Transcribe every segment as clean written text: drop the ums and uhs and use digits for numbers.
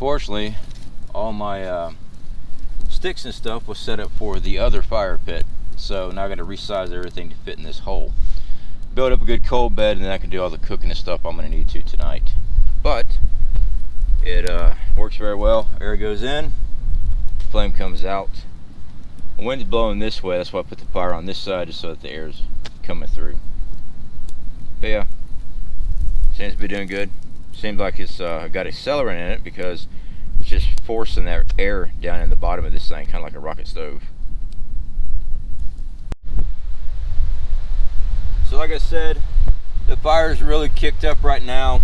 unfortunately, all my sticks and stuff was set up for the other fire pit. So now I got to resize everything to fit in this hole. Build up a good coal bed, and then I can do all the cooking and stuff I'm going to need to tonight. But it works very well. Air goes in, flame comes out. The wind's blowing this way, that's why I put the fire on this side, just so that the air's coming through. But yeah, seems to be doing good. Seems like it's got accelerant in it, because it's just forcing that air down in the bottom of this thing, kind of like a rocket stove. So like I said, the fire's really kicked up right now.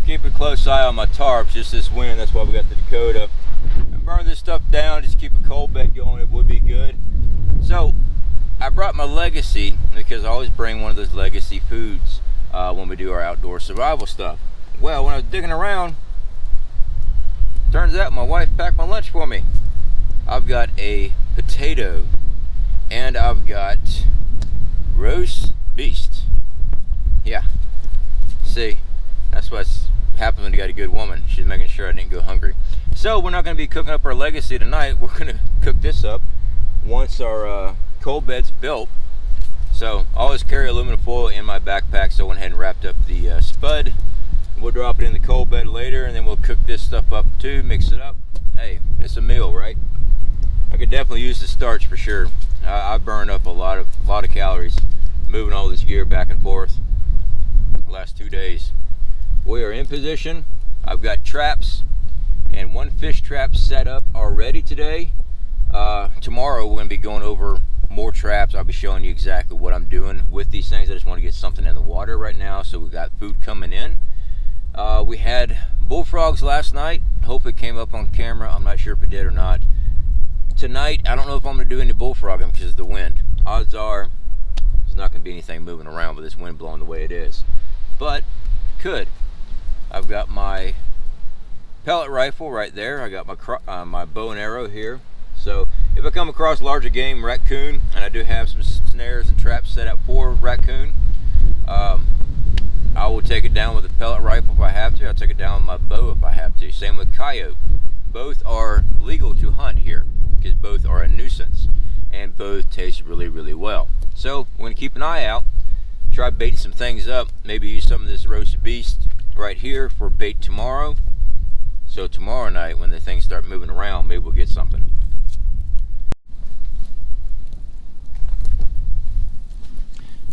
Keep a close eye on my tarps, just this wind, that's why we got the Dakota. And burn this stuff down, just keep a coal bed going, it would be good. So, I brought my Legacy, because I always bring one of those Legacy foods when we do our outdoor survival stuff. Well, when I was digging around, turns out my wife packed my lunch for me. I've got a potato, and I've got roast beast. Yeah, see, that's what's happened when you got a good woman. She's making sure I didn't go hungry. So we're not going to be cooking up our Legacy tonight. We're going to cook this up once our coal bed's built. So I always carry aluminum foil in my backpack, so I went ahead and wrapped up the spud. We'll drop it in the coal bed later, and then we'll cook this stuff up too, mix it up. Hey, it's a meal, right? I could definitely use the starch for sure. I burned up a lot of calories moving all this gear back and forth the last 2 days. We are in position. I've got traps and one fish trap set up already today. Tomorrow we're going to be going over more traps. I'll be showing you exactly what I'm doing with these things. I just want to get something in the water right now, so we got food coming in. We had bullfrogs last night. Hope it came up on camera. I'm not sure if it did or not. Tonight, I don't know if I'm going to do any bullfrogging because of the wind. Odds are there's not going to be anything moving around with this wind blowing the way it is. But, could. I've got my pellet rifle right there. I got my bow and arrow here. So, if I come across larger game, raccoon, and I do have some snares and traps set up for raccoon, I will take it down with a pellet rifle if I have to. I'll take it down with my bow if I have to. Same with coyote. Both are legal to hunt here, because both are a nuisance, and both taste really, really well. So we're going to keep an eye out, try baiting some things up, maybe use some of this roast beast right here for bait tomorrow. So tomorrow night, when the things start moving around, maybe we'll get something.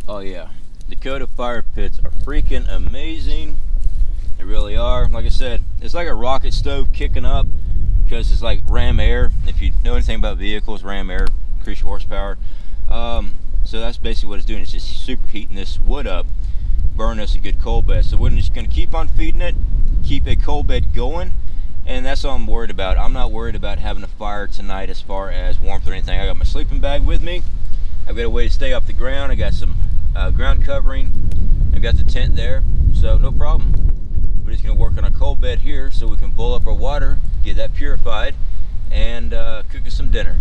Oh yeah, Dakota fire pits are freaking amazing. They really are. Like I said, it's like a rocket stove kicking up, because it's like ram air. If you know anything about vehicles, ram air, increase your horsepower. So that's basically what it's doing. It's just superheating this wood up, burn us a good coal bed. So we're just going to keep on feeding it, keep a coal bed going, and that's all I'm worried about. I'm not worried about having a fire tonight as far as warmth or anything. I got my sleeping bag with me. I've got a way to stay off the ground. I got some ground covering. I've got the tent there, so no problem. We're just going to work on a coal bed here so we can boil up our water, get that purified, and cook us some dinner.